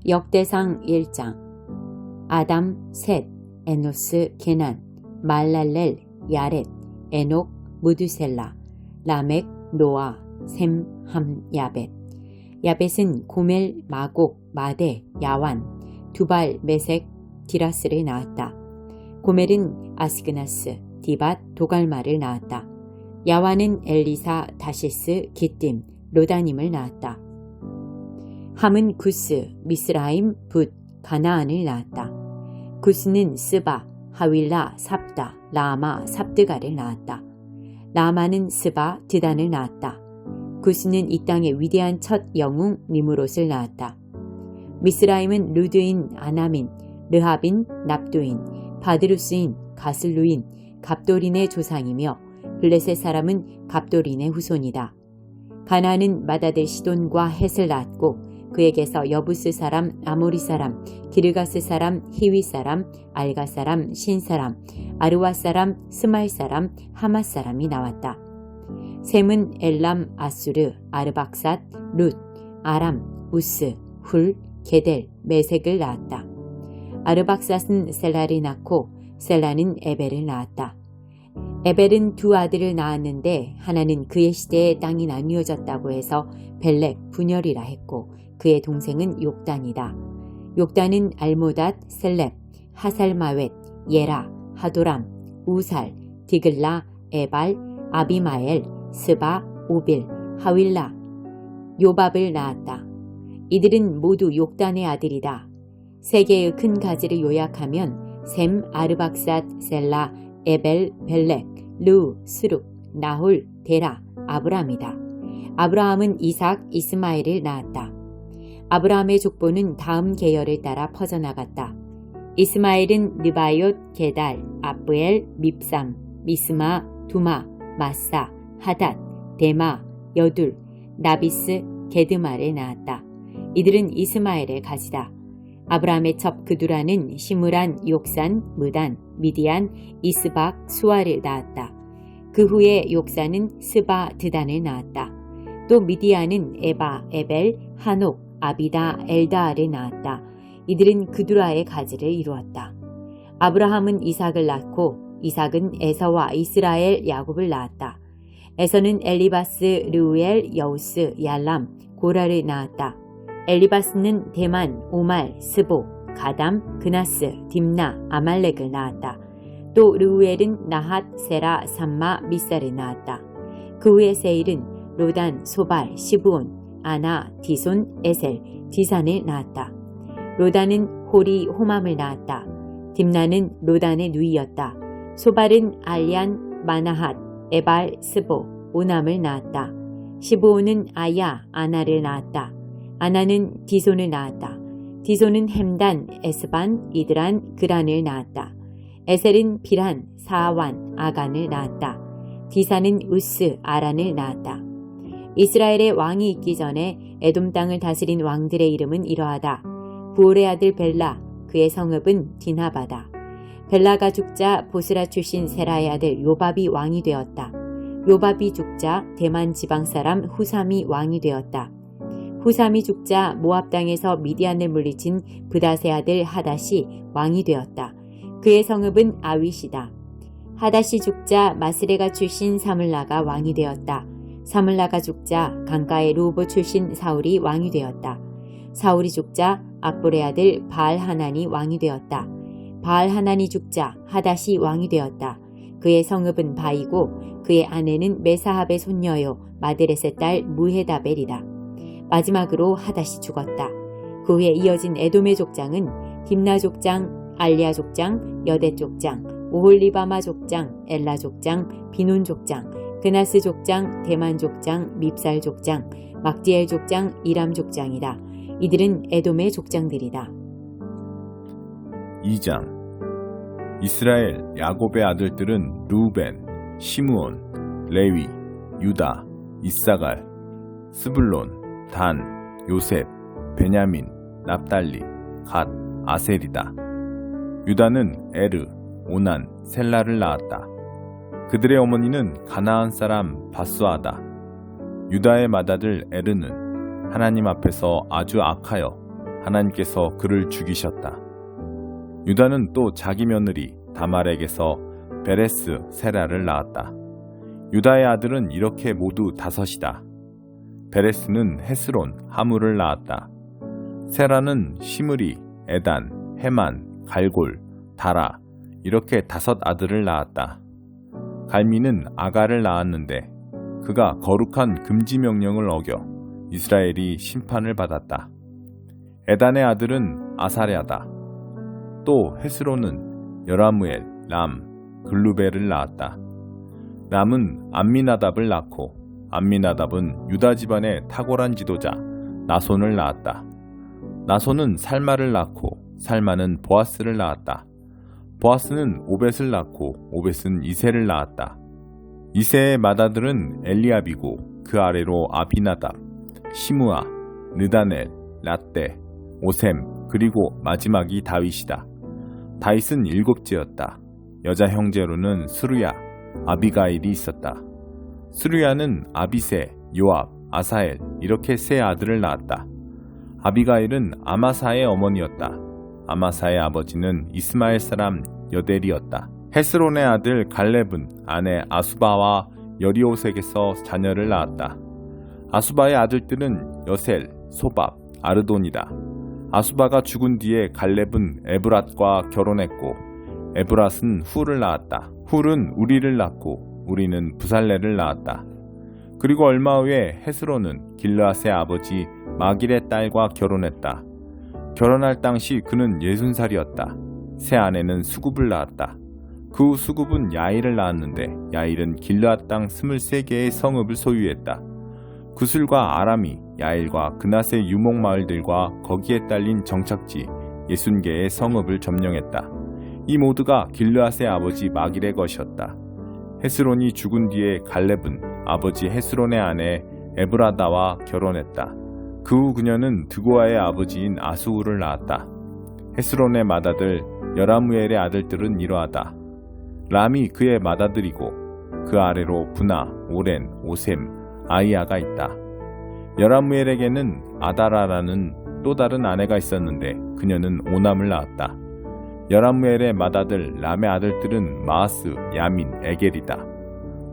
역대상 1장. 아담, 셋, 에노스, 게난, 말랄렐, 야렛, 에녹, 무두셀라, 라멕, 노아, 셈, 함, 야벳. 야벳은 고멜, 마곡, 마대, 야완, 두발, 메색, 디라스를 낳았다. 고멜은 아스그나스, 디밧, 도갈마를 낳았다. 야완은 엘리사, 다시스, 기띔, 로다님을 낳았다. 함은 구스, 미스라임, 붓, 가나안을 낳았다. 구스는 스바, 하윌라, 삽다, 라마, 삽드가를 낳았다. 라마는 스바, 드단을 낳았다. 구스는 이 땅의 위대한 첫 영웅 니무롯을 낳았다. 미스라임은 루드인, 아나민, 르합인, 납도인, 바드루스인, 가슬루인, 갑도린의 조상이며 블레셋 사람은 갑도린의 후손이다. 가나안은 마다들 시돈과 헷을 낳았고 그에게서 여부스 사람, 아모리 사람, 기르가스 사람, 히위 사람, 알가 사람, 신 사람, 아르와 사람, 스말 사람, 하맛 사람이 나왔다. 셈은 엘람, 아수르, 아르박삿, 룻, 아람, 우스, 훌, 게델, 메색을 낳았다. 아르박삿은 셀라를 낳고 셀라는 에벨을 낳았다. 에벨은 두 아들을 낳았는데 하나는 그의 시대에 땅이 나뉘어졌다고 해서 벨렉, 분열이라 했고 그의 동생은 욕단이다. 욕단은 알모닷, 셀렙, 하살마웻, 예라, 하도람, 우살, 디글라, 에발, 아비마엘, 스바, 오빌, 하윌라, 요밥을 낳았다. 이들은 모두 욕단의 아들이다. 세 개의 큰 가지를 요약하면 셈, 아르박삿, 셀라, 에벨, 벨렉, 르, 스룩, 나홀, 데라, 아브람이다. 아브라함은 이삭, 이스마엘을 낳았다. 아브라함의 족보는 다음 계열을 따라 퍼져나갔다. 이스마엘은 느바옅, 게달, 아브엘, 밉삼, 미스마, 두마, 마사, 하닷, 데마, 여둘, 나비스, 게드마를 낳았다. 이들은 이스마엘의 가지다. 아브라함의 첩 그두라는 시므란, 욕산, 무단, 미디안, 이스박, 수아를 낳았다. 그 후에 욕산은 스바, 드단을 낳았다. 또 미디안은 에바, 에벨, 한옥, 아비다, 엘다알을 낳았다. 이들은 그두라의 가지를 이루었다. 아브라함은 이삭을 낳고 이삭은 에서와 이스라엘, 야곱을 낳았다. 에서는 엘리바스, 르우엘, 여우스, 얄람, 고라를 낳았다. 엘리바스는 대만, 오말, 스보, 가담, 그나스, 딥나, 아말렉을 낳았다. 또 르우엘은 나핫, 세라, 삼마, 미사를 낳았다. 그 후에 세일은 로단, 소발, 시브온, 아나, 디손, 에셀, 디산을 낳았다. 로단은 호리, 호맘을 낳았다. 딥나는 로단의 누이였다. 소발은 알얀, 마나핫, 에발, 스보, 오남을 낳았다. 시브온은 아야, 아나를 낳았다. 아나는 디손을 낳았다. 디손은 햄단, 에스반, 이드란, 그란을 낳았다. 에셀은 비란, 사완, 아간을 낳았다. 디사는 우스, 아란을 낳았다. 이스라엘의 왕이 있기 전에 에돔 땅을 다스린 왕들의 이름은 이러하다. 부올의 아들 벨라, 그의 성읍은 디나바다. 벨라가 죽자 보스라 출신 세라의 아들 요밥이 왕이 되었다. 요밥이 죽자 대만 지방 사람 후삼이 왕이 되었다. 후삼이 죽자 모압 땅에서 미디안을 물리친 브닷의 아들 하닷이 왕이 되었다. 그의 성읍은 아윗이다. 하닷이 죽자 마스레가 출신 사물라가 왕이 되었다. 사물라가 죽자 강가의 루브 출신 사울이 왕이 되었다. 사울이 죽자 악볼의 아들 바알하난이 왕이 되었다. 바알하난이 죽자 하닷이 왕이 되었다. 그의 성읍은 바이고 그의 아내는 메사합의 손녀요 마드렛의 딸 무헤다벨이다. 마지막으로 하닷이 죽었다. 그 후에 이어진 에돔의 족장은 딥나 족장, 알리아 족장, 여대 족장, 오홀리바마 족장, 엘라 족장, 비논 족장, 그나스 족장, 대만 족장, 밉살 족장, 막디엘 족장, 이람 족장이다. 이들은 에돔의 족장들이다. 2장. 이스라엘 야곱의 아들들은 루벤, 시므온, 레위, 유다, 이사갈, 스불론, 단, 요셉, 베냐민, 납달리, 갓, 아셀이다. 유다는 에르, 오난, 셀라를 낳았다. 그들의 어머니는 가나안 사람 바수아다. 유다의 맏아들 에르는 하나님 앞에서 아주 악하여 하나님께서 그를 죽이셨다. 유다는 또 자기 며느리 다말에게서 베레스 세라를 낳았다. 유다의 아들은 이렇게 모두 5이다. 베레스는 헤스론 하물을 낳았다. 세라는 시므리, 에단, 헤만, 갈골, 다라 이렇게 5 아들을 낳았다. 갈미는 아가를 낳았는데 그가 거룩한 금지 명령을 어겨 이스라엘이 심판을 받았다. 에단의 아들은 아사랴다. 또 헤스론은 여라무엘, 람, 글루벨을 낳았다. 람은 암미나답을 낳고 암미나답은 유다 집안의 탁월한 지도자 나손을 낳았다. 나손은 살마를 낳고 살마는 보아스를 낳았다. 보아스는 오벳을 낳고 오벳은 이새를 낳았다. 이새의 맏아들은 엘리압이고 그 아래로 아비나답, 시므아, 느다넬, 라떼, 오셈 그리고 마지막이 다윗이다. 다윗은 7째였다. 여자 형제로는 스루야, 아비가일이 있었다. 스루야는 아비세, 요압, 아사엘 이렇게 3 아들을 낳았다. 아비가일은 아마사의 어머니였다. 아마사의 아버지는 이스마엘 사람 여델이었다. 헤스론의 아들 갈렙은 아내 아수바와 여리오색에서 자녀를 낳았다. 아수바의 아들들은 여셀, 소밥, 아르돈이다. 아수바가 죽은 뒤에 갈렙은 에브랏과 결혼했고 에브랏은 훌을 낳았다. 훌은 우리를 낳고 우리는 부살레를 낳았다. 그리고 얼마 후에 헤스론은 길르앗의 아버지 마길의 딸과 결혼했다. 결혼할 당시 그는 60살이었다. 새 아내는 수굽을 낳았다. 그 후 수굽은 야일을 낳았는데 야일은 길르앗 땅 23개의 성읍을 소유했다. 구슬과 아람이 야일과 그낫의 유목마을들과 거기에 딸린 정착지 60개의 성읍을 점령했다. 이 모두가 길르앗의 아버지 마길의 것이었다. 헤스론이 죽은 뒤에 갈렙은 아버지 헤스론의 아내 에브라다와 결혼했다. 그 후 그녀는 드고아의 아버지인 아수우를 낳았다. 헤스론의 맏아들 여라무엘의 아들들은 이러하다. 람이 그의 맏아들이고 그 아래로 부나, 오렌, 오셈, 아이아가 있다. 여라무엘에게는 아다라라는 또 다른 아내가 있었는데 그녀는 오남을 낳았다. 여라무엘의 맏아들 람의 아들들은 마아스, 야민, 에겔이다.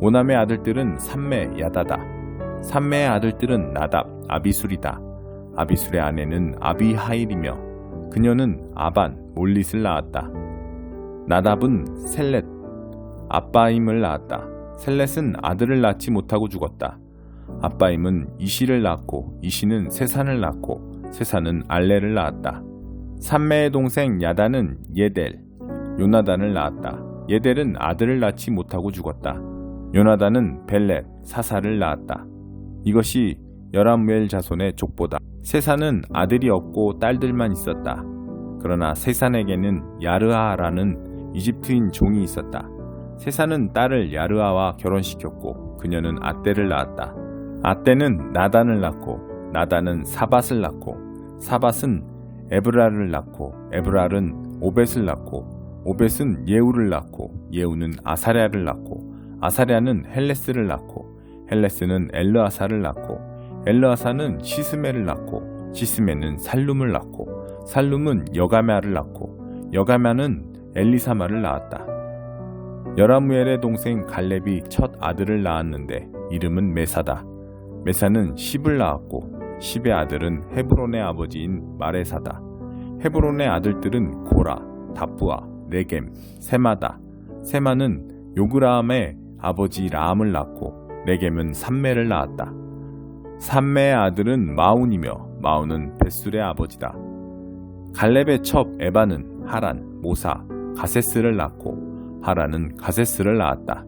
오남의 아들들은 삼매, 야다다. 삼매의 아들들은 나답, 아비술이다. 아비술의 아내는 아비하일이며 그녀는 아반, 몰릿을 낳았다. 나답은 셀렛, 아빠임을 낳았다. 셀렛은 아들을 낳지 못하고 죽었다. 아빠임은 이시를 낳고 이시는 세산을 낳고 세산은 알레를 낳았다. 삼매의 동생 야단은 예델, 요나단을 낳았다. 예델은 아들을 낳지 못하고 죽었다. 요나단은 벨렛, 사사를 낳았다. 이것이 여라무엘 자손의 족보다. 세산은 아들이 없고 딸들만 있었다. 그러나 세산에게는 야르아라는 이집트인 종이 있었다. 세산은 딸을 야르아와 결혼시켰고 그녀는 아떼를 낳았다. 아떼는 나단을 낳고 나단은 사밧을 낳고 사밧은 에브랄을 낳고 에브랄은 오벳을 낳고 오벳은 예우를 낳고 예우는 아사랴를 낳고 아사랴는 헬레스를 낳고 헬레스는 엘르아사를 낳고 엘르아사는 시스메를 낳고 시스메는 살룸을 낳고 살룸은 여가메아를 낳고 여가메아는 엘리사마를 낳았다. 여라무엘의 동생 갈렙이 첫 아들을 낳았는데 이름은 메사다. 메사는 십을 낳았고 십의 아들은 헤브론의 아버지인 마레사다. 헤브론의 아들들은 고라, 다부아, 레겜, 세마다. 세마는 요그라함의 아버지 라함을 낳고 레겜은 삼매를 낳았다. 삼매의 아들은 마운이며 마운은 벳술의 아버지다. 갈렙의 첩 에바는 하란, 모사, 가세스를 낳고 하란은 가세스를 낳았다.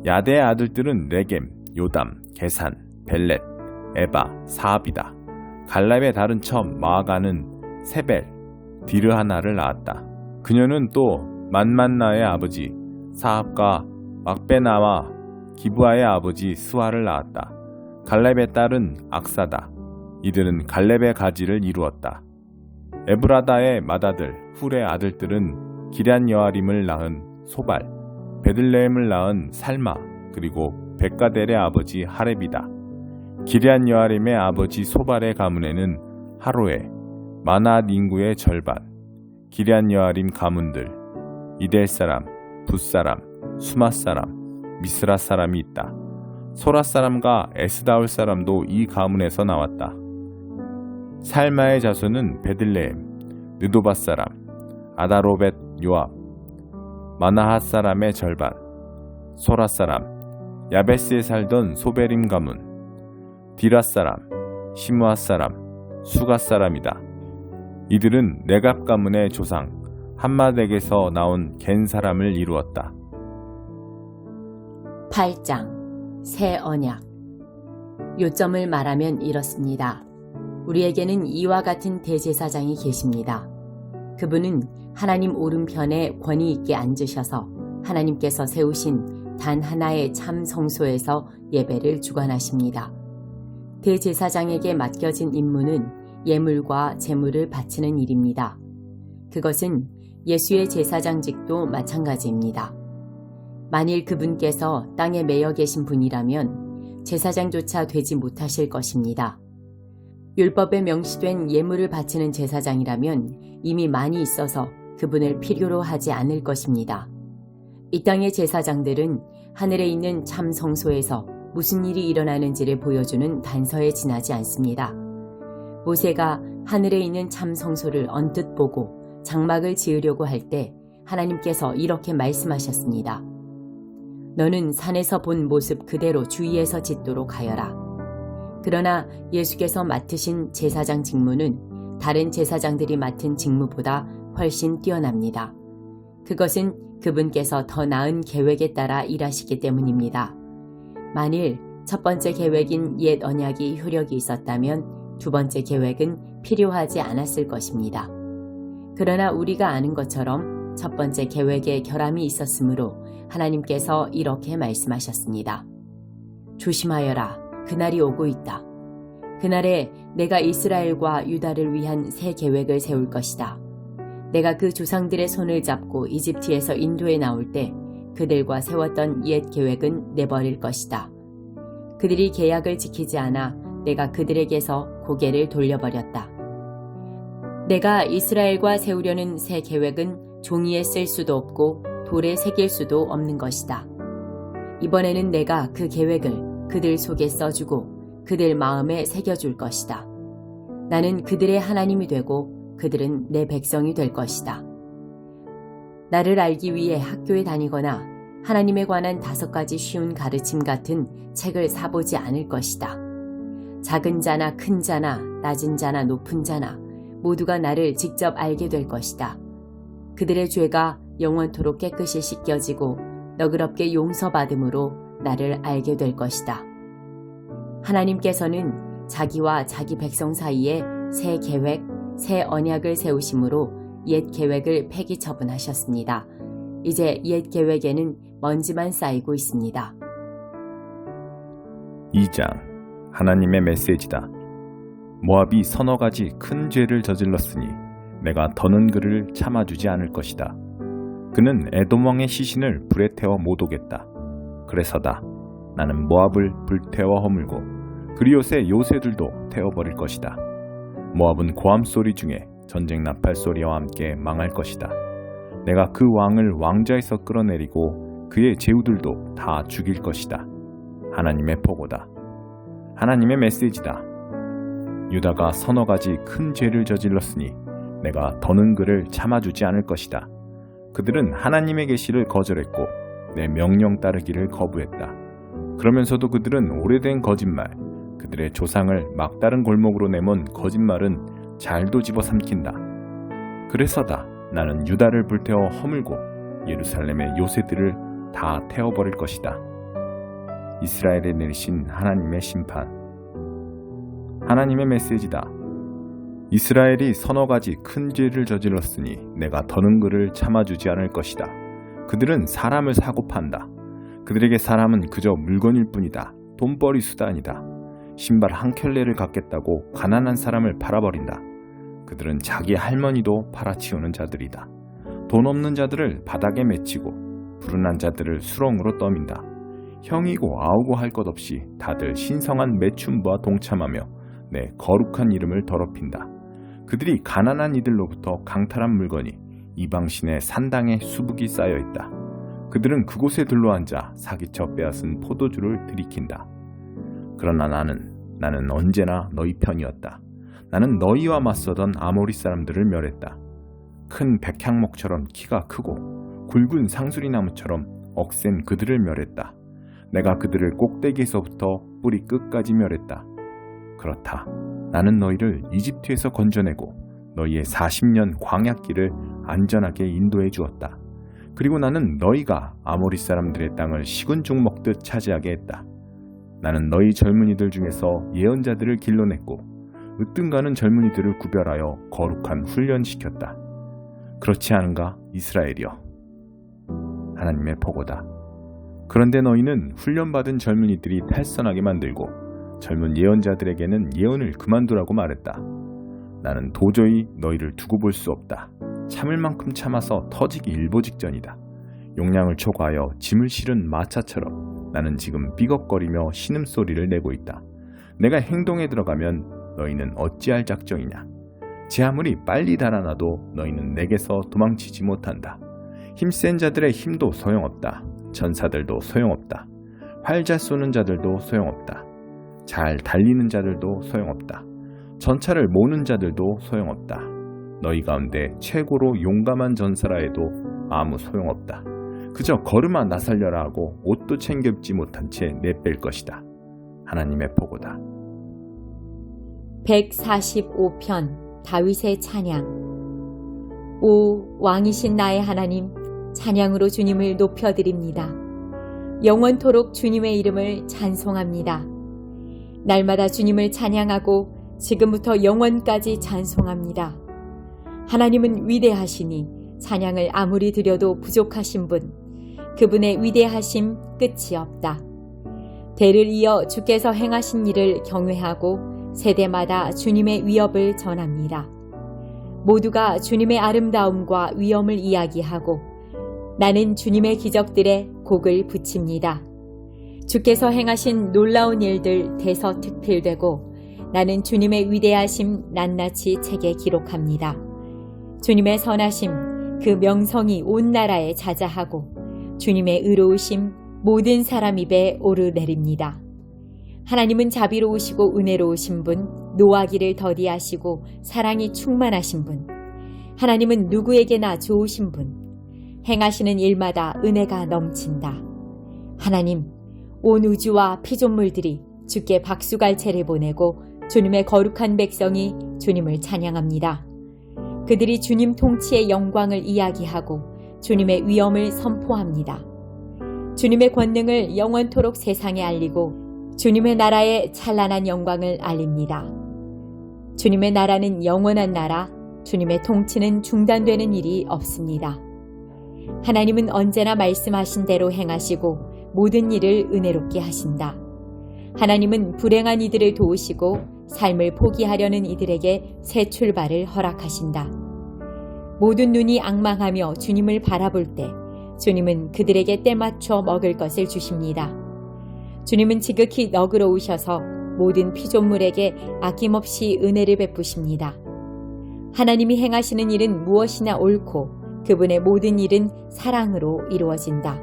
야대의 아들들은 레겜, 요담, 게산, 벨렛, 에바, 사압이다. 갈렙의 다른 첩 마아가는 세벨, 디르하나를 낳았다. 그녀는 또 만만나의 아버지 사압과 막베나와 기브아의 아버지 스와를 낳았다. 갈렙의 딸은 악사다. 이들은 갈렙의 가지를 이루었다. 에브라다의 맏아들 훌의 아들들은 기럇 여아림을 낳은 소발, 베들레헴을 낳은 살마, 그리고 백가델의 아버지 하렙이다. 기럇 여아림의 아버지 소발의 가문에는 하로에, 마나앗 인구의 절반, 기럇 여아림 가문들, 이델 사람, 붓 사람, 수맛 사람, 미스라 사람이 있다. 소라 사람과 에스다올 사람도 이 가문에서 나왔다. 살마의 자손은 베들레헴, 느도밧 사람, 아다로벳 요압, 마나핫 사람의 절반, 소라 사람, 야베스에 살던 소베림 가문, 디라 사람, 시므앗 사람, 수갓 사람이다. 이들은 네갑 가문의 조상 함맛에게서 나온 겐 사람을 이루었다. 8장 새 언약. 요점을 말하면 이렇습니다. 우리에게는 이와 같은 대제사장이 계십니다. 그분은 하나님 오른편에 권위 있게 앉으셔서 하나님께서 세우신 단 하나의 참 성소에서 예배를 주관하십니다. 대제사장에게 맡겨진 임무는 예물과 제물을 바치는 일입니다. 그것은 예수의 제사장직도 마찬가지입니다. 만일 그분께서 땅에 매여 계신 분이라면 제사장조차 되지 못하실 것입니다. 율법에 명시된 예물을 바치는 제사장이라면 이미 많이 있어서 그분을 필요로 하지 않을 것입니다. 이 땅의 제사장들은 하늘에 있는 참 성소에서 무슨 일이 일어나는지를 보여주는 단서에 지나지 않습니다. 모세가 하늘에 있는 참 성소를 언뜻 보고 장막을 지으려고 할 때 하나님께서 이렇게 말씀하셨습니다. 너는 산에서 본 모습 그대로 주위에서 짓도록 하여라. 그러나 예수께서 맡으신 제사장 직무는 다른 제사장들이 맡은 직무보다 훨씬 뛰어납니다. 그것은 그분께서 더 나은 계획에 따라 일하시기 때문입니다. 만일 첫 번째 계획인 옛 언약이 효력이 있었다면 두 번째 계획은 필요하지 않았을 것입니다. 그러나 우리가 아는 것처럼 첫 번째 계획에 결함이 있었으므로 하나님께서 이렇게 말씀하셨습니다. 조심하여라. 그날이 오고 있다. 그날에 내가 이스라엘과 유다를 위한 새 계획을 세울 것이다. 내가 그 조상들의 손을 잡고 이집트에서 인도에 나올 때 그들과 세웠던 옛 계획은 내버릴 것이다. 그들이 계약을 지키지 않아 내가 그들에게서 고개를 돌려버렸다. 내가 이스라엘과 세우려는 새 계획은 종이에 쓸 수도 없고 돌에 새길 수도 없는 것이다. 이번에는 내가 그 계획을 그들 속에 써주고 그들 마음에 새겨줄 것이다. 나는 그들의 하나님이 되고 그들은 내 백성이 될 것이다. 나를 알기 위해 학교에 다니거나 하나님에 관한 5가지 쉬운 가르침 같은 책을 사보지 않을 것이다. 작은 자나 큰 자나 낮은 자나 높은 자나 모두가 나를 직접 알게 될 것이다. 그들의 죄가 영원토록 깨끗이 씻겨지고 너그럽게 용서받음으로 나를 알게 될 것이다. 하나님께서는 자기와 자기 백성 사이에 새 계획, 새 언약을 세우심으로 옛 계획을 폐기 처분하셨습니다. 이제 옛 계획에는 먼지만 쌓이고 있습니다. 2장 하나님의 메시지다. 모압이 서너 가지 큰 죄를 저질렀으니 내가 더는 그를 참아주지 않을 것이다. 그는 에돔 왕의 시신을 불에 태워 못 오겠다. 그래서다. 나는 모압을 불태워 허물고 그리옷의 요새들도 태워버릴 것이다. 모압은 고함 소리 중에 전쟁 나팔 소리와 함께 망할 것이다. 내가 그 왕을 왕좌에서 끌어내리고 그의 제후들도 다 죽일 것이다. 하나님의 보고다. 하나님의 메시지다. 유다가 서너 가지 큰 죄를 저질렀으니 내가 더는 그를 참아주지 않을 것이다. 그들은 하나님의 계시를 거절했고 내 명령 따르기를 거부했다. 그러면서도 그들은 오래된 거짓말, 그들의 조상을 막다른 골목으로 내몬 거짓말은 잘도 집어삼킨다. 그래서다. 나는 유다를 불태워 허물고 예루살렘의 요새들을 다 태워버릴 것이다. 이스라엘에 내리신 하나님의 심판. 하나님의 메시지다. 이스라엘이 서너 가지 큰 죄를 저질렀으니 내가 더는 그를 참아주지 않을 것이다. 그들은 사람을 사고 판다. 그들에게 사람은 그저 물건일 뿐이다. 돈벌이 수단이다. 신발 한 켤레를 갖겠다고 가난한 사람을 팔아버린다. 그들은 자기 할머니도 팔아치우는 자들이다. 돈 없는 자들을 바닥에 맺히고 불운한 자들을 수렁으로 떠민다. 형이고 아우고 할 것 없이 다들 신성한 매춘부와 동참하며 내 거룩한 이름을 더럽힌다. 그들이 가난한 이들로부터 강탈한 물건이 이방신의 산당에 수북이 쌓여 있다. 그들은 그곳에 둘러앉아 사기쳐 빼앗은 포도주를 들이킨다. 그러나 나는 언제나 너희 편이었다. 나는 너희와 맞서던 아모리 사람들을 멸했다. 큰 백향목처럼 키가 크고 굵은 상수리나무처럼 억센 그들을 멸했다. 내가 그들을 꼭대기에서부터 뿌리 끝까지 멸했다. 그렇다. 나는 너희를 이집트에서 건져내고 너희의 40년 광야길을 안전하게 인도해 주었다. 그리고 나는 너희가 아모리 사람들의 땅을 식은 죽 먹듯 차지하게 했다. 나는 너희 젊은이들 중에서 예언자들을 길러냈고 으뜸가는 젊은이들을 구별하여 거룩한 훈련시켰다. 그렇지 않은가, 이스라엘이여? 하나님의 보고다. 그런데 너희는 훈련받은 젊은이들이 탈선하게 만들고 젊은 예언자들에게는 예언을 그만두라고 말했다. 나는 도저히 너희를 두고 볼 수 없다. 참을 만큼 참아서 터지기 일보 직전이다. 용량을 초과하여 짐을 실은 마차처럼 나는 지금 삐걱거리며 신음소리를 내고 있다. 내가 행동에 들어가면 너희는 어찌할 작정이냐. 제 아무리 빨리 달아나도 너희는 내게서 도망치지 못한다. 힘센 자들의 힘도 소용없다. 전사들도 소용없다. 활 잘 쏘는 자들도 소용없다. 잘 달리는 자들도 소용없다. 전차를 모는 자들도 소용없다. 너희 가운데 최고로 용감한 전사라 해도 아무 소용없다. 그저 걸음아 나살려라 하고 옷도 챙겨 입지 못한 채 내뺄 것이다. 하나님의 보고다. 145편 다윗의 찬양. 오 왕이신 나의 하나님, 찬양으로 주님을 높여드립니다. 영원토록 주님의 이름을 찬송합니다. 날마다 주님을 찬양하고 지금부터 영원까지 찬송합니다. 하나님은 위대하시니 찬양을 아무리 드려도 부족하신 분, 그분의 위대하심 끝이 없다. 대를 이어 주께서 행하신 일을 경외하고 세대마다 주님의 위업을 전합니다. 모두가 주님의 아름다움과 위엄을 이야기하고 나는 주님의 기적들에 곡을 붙입니다. 주께서 행하신 놀라운 일들 대서특필되고 나는 주님의 위대하심 낱낱이 책에 기록합니다. 주님의 선하심 그 명성이 온 나라에 자자하고 주님의 의로우심 모든 사람 입에 오르내립니다. 하나님은 자비로우시고 은혜로우신 분, 노하기를 더디하시고 사랑이 충만하신 분, 하나님은 누구에게나 좋으신 분, 행하시는 일마다 은혜가 넘친다. 하나님, 온 우주와 피조물들이 주께 박수갈채를 보내고 주님의 거룩한 백성이 주님을 찬양합니다. 그들이 주님 통치의 영광을 이야기하고 주님의 위엄을 선포합니다. 주님의 권능을 영원토록 세상에 알리고 주님의 나라의 찬란한 영광을 알립니다. 주님의 나라는 영원한 나라, 주님의 통치는 중단되는 일이 없습니다. 하나님은 언제나 말씀하신 대로 행하시고 모든 일을 은혜롭게 하신다. 하나님은 불행한 이들을 도우시고 삶을 포기하려는 이들에게 새 출발을 허락하신다. 모든 눈이 앙망하며 주님을 바라볼 때 주님은 그들에게 때맞춰 먹을 것을 주십니다. 주님은 지극히 너그러우셔서 모든 피조물에게 아낌없이 은혜를 베푸십니다. 하나님이 행하시는 일은 무엇이나 옳고 그분의 모든 일은 사랑으로 이루어진다.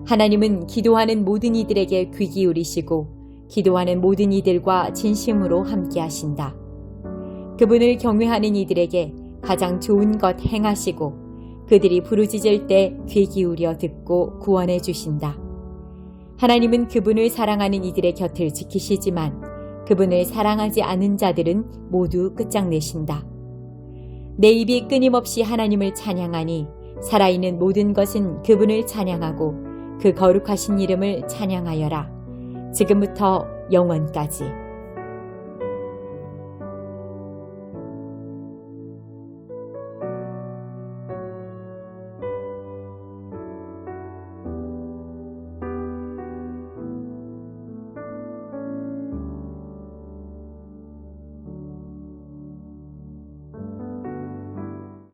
하나님은 기도하는 모든 이들에게 귀 기울이시고 기도하는 모든 이들과 진심으로 함께 하신다. 그분을 경외하는 이들에게 가장 좋은 것 행하시고 그들이 부르짖을 때 귀 기울여 듣고 구원해 주신다. 하나님은 그분을 사랑하는 이들의 곁을 지키시지만 그분을 사랑하지 않은 자들은 모두 끝장내신다. 내 입이 끊임없이 하나님을 찬양하니 살아있는 모든 것은 그분을 찬양하고 그 거룩하신 이름을 찬양하여라. 지금부터 영원까지.